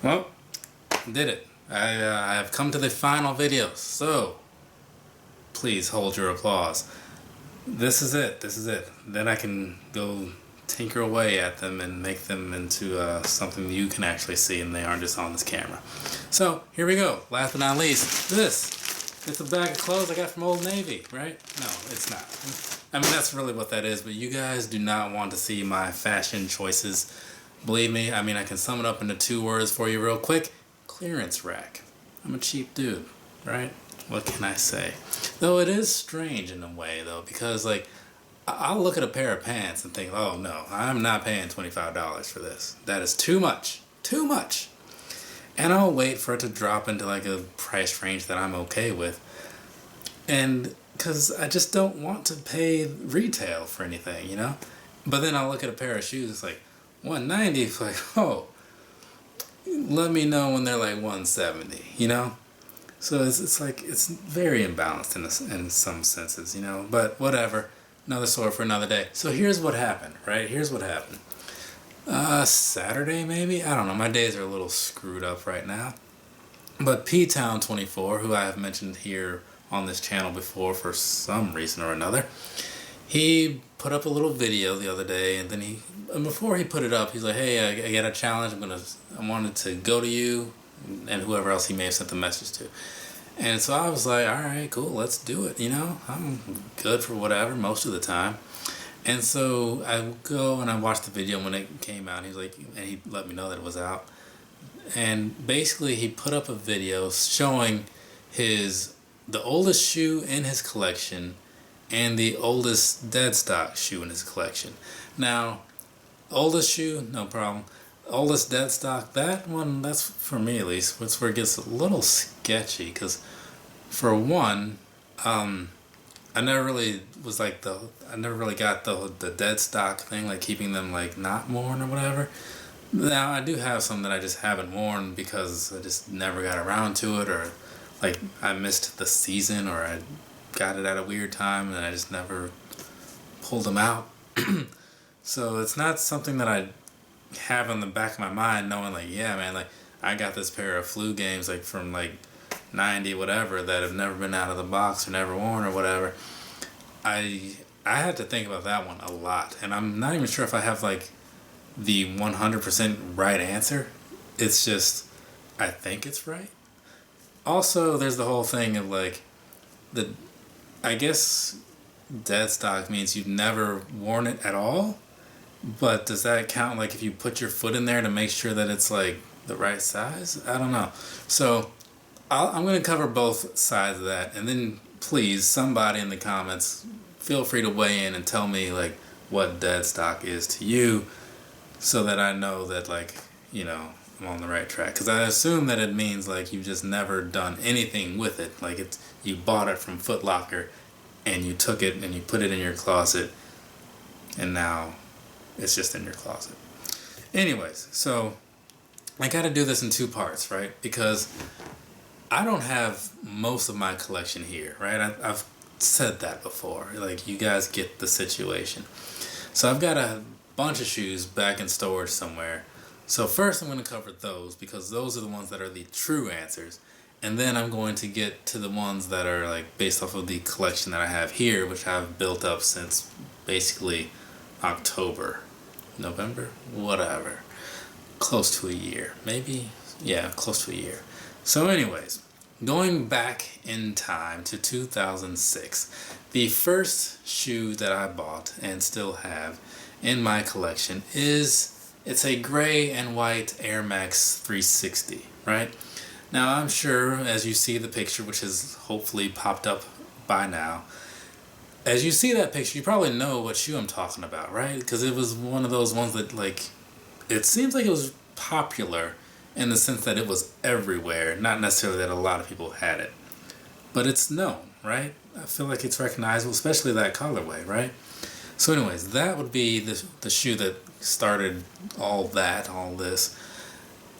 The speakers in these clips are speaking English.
Well, did it. I have come to the final video, so please hold your applause. This is it. This is it. Then I can go tinker away at them and make them into something you can actually see and they aren't just on this camera. So here we go. Last but not least, this. It's a bag of clothes I got from Old Navy, right? No, it's not. I mean, that's really what that is, but you guys do not want to see my fashion choices. Believe me, I mean, I can sum it up into 2 words for you real quick. Clearance rack. I'm a cheap dude, right? What can I say? Though it is strange in a way, though, because, like, I'll look at a pair of pants and think, oh, no, I'm not paying $25 for this. That is too much. Too much. And I'll wait for it to drop into, like, a price range that I'm okay with. And because I just don't want to pay retail for anything, you know? But then I'll look at a pair of shoes, it's like, $190, it's like, oh, let me know when they're like $170, you know? So it's like, it's very imbalanced in some senses, you know? But whatever, another story for another day. So here's what happened, right? Here's what happened. Saturday maybe? I don't know, my days are a little screwed up right now. But Ptown24, who I have mentioned here on this channel before for some reason or another, he put up a little video the other day, and then before he put it up, he's like, hey, I got a challenge, I wanted to go to you, and whoever else he may have sent the message to. And so I was like, alright, cool, let's do it, you know, I'm good for whatever, most of the time. And so I go and I watched the video when it came out, and he let me know that it was out. And basically he put up a video showing the oldest shoe in his collection and the oldest dead stock shoe in his collection. Now, oldest shoe, no problem. Oldest dead stock, that one, that's for me at least, that's where it gets a little sketchy, because for one, I never really got the dead stock thing, like keeping them like not worn or whatever. Now, I do have some that I just haven't worn because I just never got around to it, or like I missed the season, or I got it at a weird time and I just never pulled them out. So it's not something that I have in the back of my mind knowing like, yeah man, like I got this pair of flu games like from like 90 whatever that have never been out of the box or never worn or whatever. I had to think about that one a lot, and I'm not even sure if I have like the 100% right answer. It's just I think it's right. Also, there's the whole thing of like I guess dead stock means you've never worn it at all, but does that count like if you put your foot in there to make sure that it's like the right size? I don't know. So I'm going to cover both sides of that, and then please, somebody in the comments, feel free to weigh in and tell me like what dead stock is to you, so that I know that like, you know, I'm on the right track. Because I assume that it means like you've just never done anything with it. Like you bought it from Foot Locker and you took it and you put it in your closet, and now it's just in your closet. Anyways, so I got to do this in 2 parts, right? Because I don't have most of my collection here, right? I've said that before. Like, you guys get the situation. So I've got a bunch of shoes back in storage somewhere. So first I'm going to cover those, because those are the ones that are the true answers. And then I'm going to get to the ones that are like based off of the collection that I have here, which I've built up since basically October, November, whatever. Close to a year. Maybe, yeah, close to a year. So anyways, going back in time to 2006, the first shoe that I bought and still have in my collection it's a gray and white Air Max 360, right? Now I'm sure as you see the picture, which has hopefully popped up by now, as you see that picture, you probably know what shoe I'm talking about, right? Because it was one of those ones that like, it seems like it was popular in the sense that it was everywhere, not necessarily that a lot of people had it. But it's known, right? I feel like it's recognizable, especially that colorway, right? So anyways, that would be the shoe that started all this.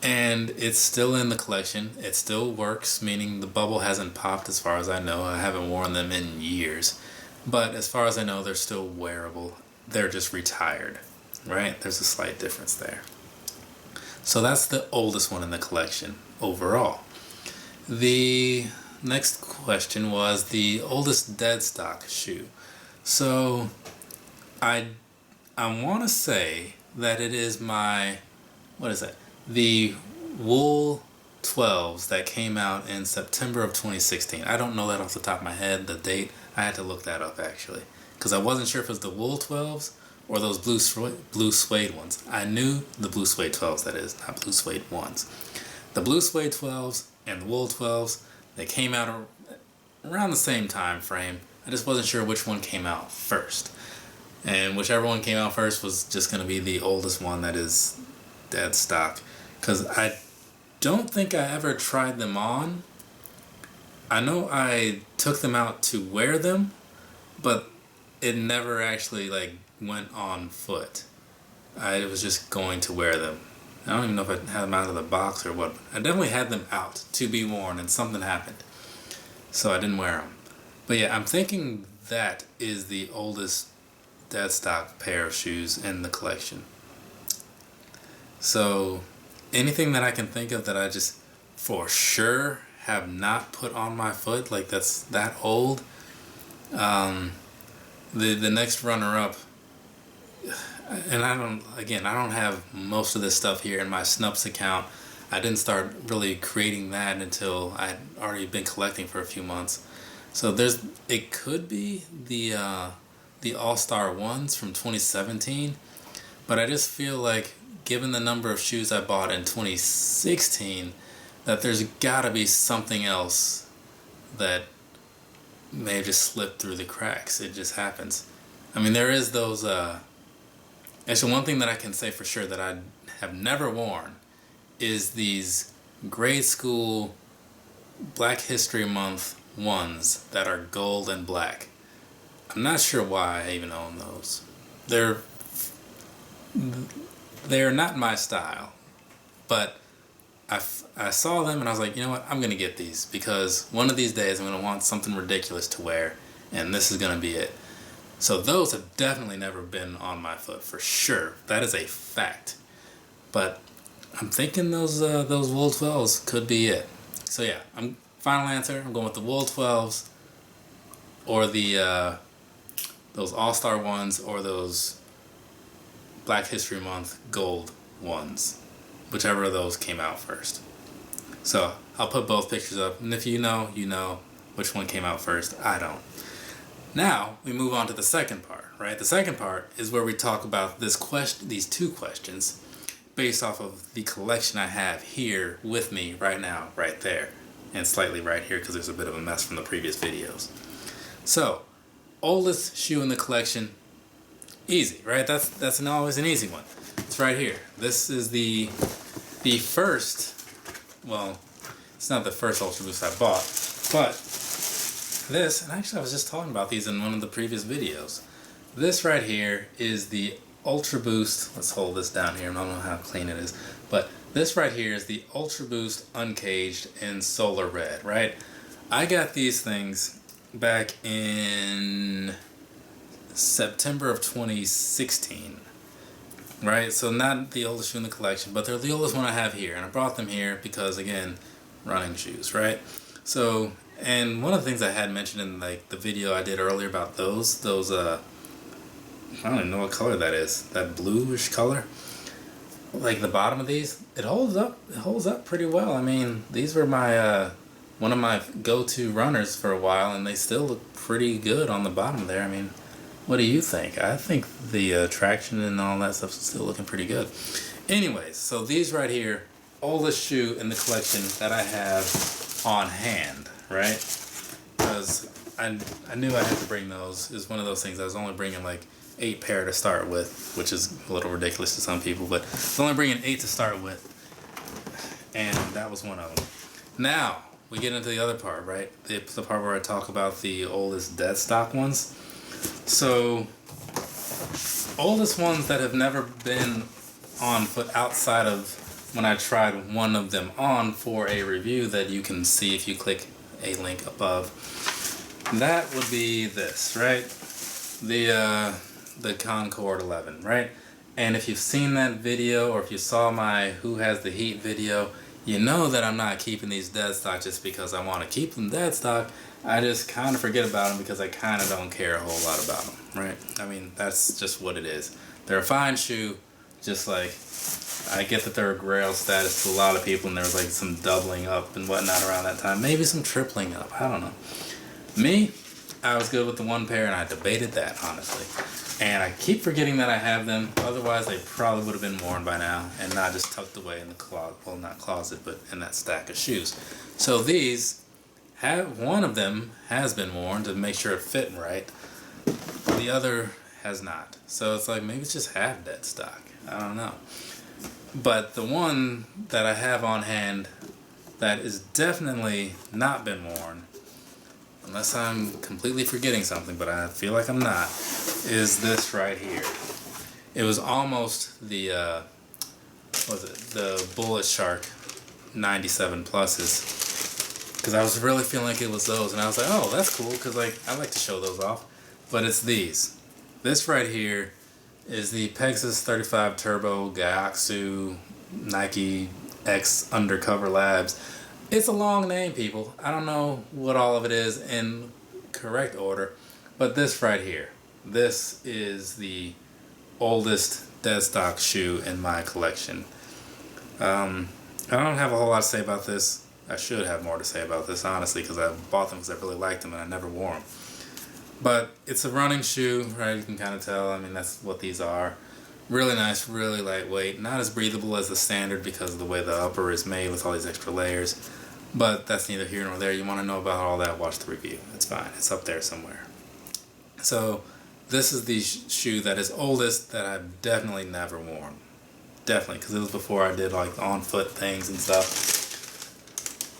And it's still in the collection. It still works, meaning the bubble hasn't popped as far as I know. I haven't worn them in years. But as far as I know, they're still wearable. They're just retired, right? There's a slight difference there. So that's the oldest one in the collection overall. The next question was the oldest dead stock shoe. So I want to say that it is my, what is that? The Wool 12's that came out in September of 2016. I don't know that off the top of my head, the date. I had to look that up actually, because I wasn't sure if it was the Wool 12's or those blue suede ones. I knew the blue suede 12's, that is, not blue suede ones. The blue suede 12's and the Wool 12's, they came out around the same time frame. I just wasn't sure which one came out first. And whichever one came out first was just going to be the oldest one that is dead stock. Because I don't think I ever tried them on. I know I took them out to wear them, but it never actually like went on foot. I was just going to wear them. I don't even know if I had them out of the box or what. I definitely had them out to be worn and something happened. So I didn't wear them. But yeah, I'm thinking that is the oldest dead stock pair of shoes in the collection. So anything that I can think of that I just for sure have not put on my foot, like that's that old. The next runner up, and I don't have most of this stuff here in my Snups account. I didn't start really creating that until I had already been collecting for a few months. So it could be the All-Star ones from 2017, but I just feel like given the number of shoes I bought in 2016, that there's gotta be something else that may have just slipped through the cracks. It just happens. I mean, there is those, actually one thing that I can say for sure that I have never worn is these grade school Black History Month ones that are gold and black. I'm not sure why I even own those. They're not my style, but I saw them and I was like, you know what, I'm gonna get these because one of these days I'm gonna want something ridiculous to wear, and this is gonna be it. So those have definitely never been on my foot for sure. That is a fact. But I'm thinking those Wool 12's could be it. So yeah, final answer. I'm going with the Wool 12's or the those All-Star ones or those Black History Month gold ones, whichever of those came out first. So I'll put both pictures up, and if you know which one came out first. I don't. Now we move on to the second part, right? The second part is where we talk about these two questions based off of the collection I have here with me right now, right there, and slightly right here because there's a bit of a mess from the previous videos. So, oldest shoe in the collection, easy, right? That's always an easy one. It's right here. This is the first, well, it's not the first Ultra Boost I bought, but this, and actually I was just talking about these in one of the previous videos. This right here is the Ultra Boost, let's hold this down here, I don't know how clean it is, but this right here is the Ultra Boost Uncaged in Solar Red, right? I got these things back in September of 2016, right? So not the oldest shoe in the collection, but they're the oldest one I have here, and I brought them here because, again, running shoes, right? So, and one of the things I had mentioned in like the video I did earlier about those I don't even know what color that is, that bluish color, like the bottom of these, it holds up pretty well. I mean, these were my one of my go-to runners for a while, and they still look pretty good on the bottom there. I mean, what do you think? I think the traction and all that stuff is still looking pretty good. Anyways, so these right here, oldest shoe in the collection that I have on hand, right? Because I knew I had to bring those. It's one of those things I was only bringing like 8 pair to start with, which is a little ridiculous to some people, but I was only bringing 8 to start with, and that was one of them. Now we get into the other part, right? The part where I talk about the oldest dead stock ones. So, oldest ones that have never been on foot outside of when I tried one of them on for a review that you can see if you click a link above. That would be this, right? The Concord 11, right? And if you've seen that video, or if you saw my Who Has the Heat video, you know that I'm not keeping these dead stock just because I want to keep them dead stock. I just kind of forget about them because I kind of don't care a whole lot about them, right? I mean, that's just what it is. They're a fine shoe, just like I get that they're a grail status to a lot of people, and there was like some doubling up and whatnot around that time. Maybe some tripling up, I don't know. Me, I was good with the one pair, and I debated that, honestly. And I keep forgetting that I have them, otherwise they probably would have been worn by now and not just tucked away in the closet, well, not closet, but in that stack of shoes. So these, one of them has been worn to make sure it fit right, the other has not. So it's like, maybe it's just half dead stock, I don't know. But the one that I have on hand that is definitely not been worn, unless I'm completely forgetting something, but I feel like I'm not, is this right here. It was almost the, the Bullet Shark 97 pluses, because I was really feeling like it was those, and I was like, oh, that's cool, because like I like to show those off. But it's these. This right here is the Pegasus 35 Turbo Gyaxu Nike X Undercover Labs. It's a long name, people. I don't know what all of it is in correct order, but this right here, this is the oldest dead stock shoe in my collection. I don't have a whole lot to say about this. I should have more to say about this, honestly, because I bought them because I really liked them and I never wore them. But it's a running shoe, right? You can kind of tell. I mean, that's what these are. Really nice, really lightweight. Not as breathable as the standard because of the way the upper is made with all these extra layers. But that's neither here nor there. You want to know about all that, watch the review. It's fine. It's up there somewhere. So this is the shoe that is oldest that I've definitely never worn. Definitely, because it was before I did like on-foot things and stuff.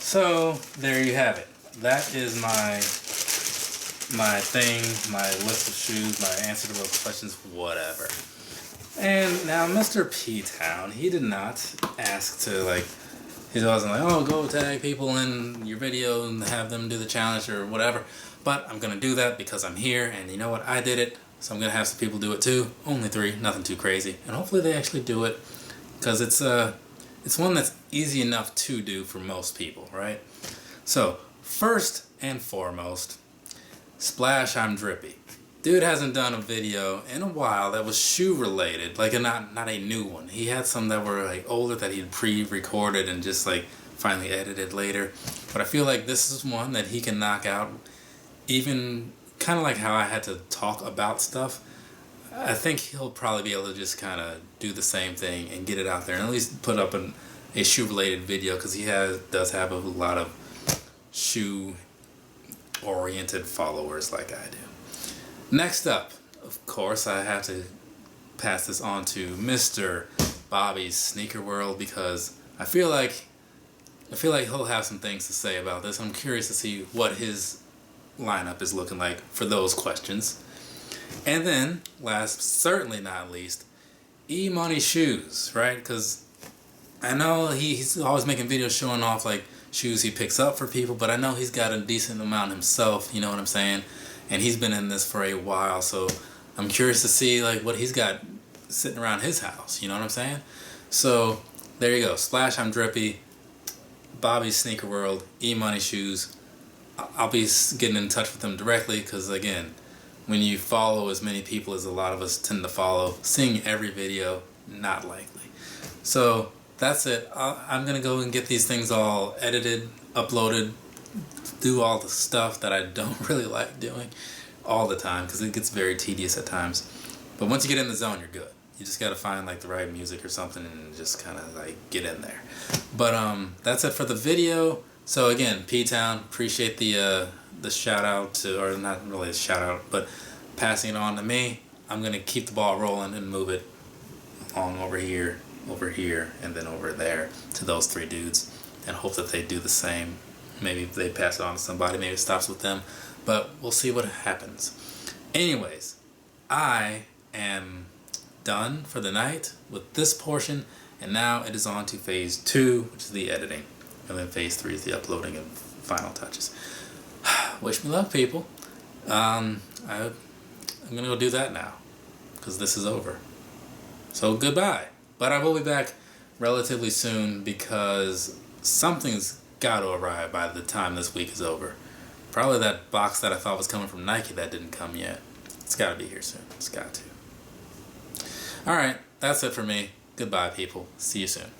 So there you have it. That is my thing, my list of shoes, my answer to those questions, whatever. And now Mr. Ptown, he did not ask to like, he wasn't like, oh, go tag people in your video and have them do the challenge or whatever. But I'm going to do that because I'm here, and you know what, I did it, so I'm going to have some people do it too. Only 3, nothing too crazy. And hopefully they actually do it, because it's one that's easy enough to do for most people, right? So, first and foremost, Splash, I'm Drippy. Dude hasn't done a video in a while that was shoe related, like not a new one. He had some that were like older that he'd pre-recorded and just like finally edited later. But I feel like this is one that he can knock out, even kind of like how I had to talk about stuff. I think he'll probably be able to just kind of do the same thing and get it out there and at least put up a shoe related video, because he does have a lot of shoe oriented followers like I do. Next up, of course, I have to pass this on to Mr. Bobby's Sneaker World, because I feel like he'll have some things to say about this. I'm curious to see what his lineup is looking like for those questions. And then, last, certainly not least, E-Money Shoes, right? Because I know he's always making videos showing off like shoes he picks up for people, but I know he's got a decent amount himself, you know what I'm saying? And he's been in this for a while, so I'm curious to see like what he's got sitting around his house, you know what I'm saying? So there you go. Splash, I'm Drippy, Bobby's Sneaker World, E-Money Shoes. I'll be getting in touch with them directly, because again, when you follow as many people as a lot of us tend to follow, seeing every video, not likely. So that's it. I'm going to go and get these things all edited, uploaded, do all the stuff that I don't really like doing all the time, because it gets very tedious at times. But once you get in the zone, you're good. You just got to find like the right music or something and just kind of like get in there. But that's it for the video. So again, Ptown, appreciate the shout out to, or not really a shout out, but passing it on to me. I'm going to keep the ball rolling and move it along over here, and then over there to those 3 dudes, and hope that they do the same. Maybe they pass it on to somebody, maybe it stops with them, but we'll see what happens. Anyways, I am done for the night with this portion, and now it is on to phase 2, which is the editing, and then phase 3 is the uploading and final touches. Wish me luck, people. I'm gonna go do that now, because this is over. So goodbye. But I will be back relatively soon because something's got to arrive by the time this week is over. Probably that box that I thought was coming from Nike that didn't come yet. It's got to be here soon. It's got to. Alright, that's it for me. Goodbye, people. See you soon.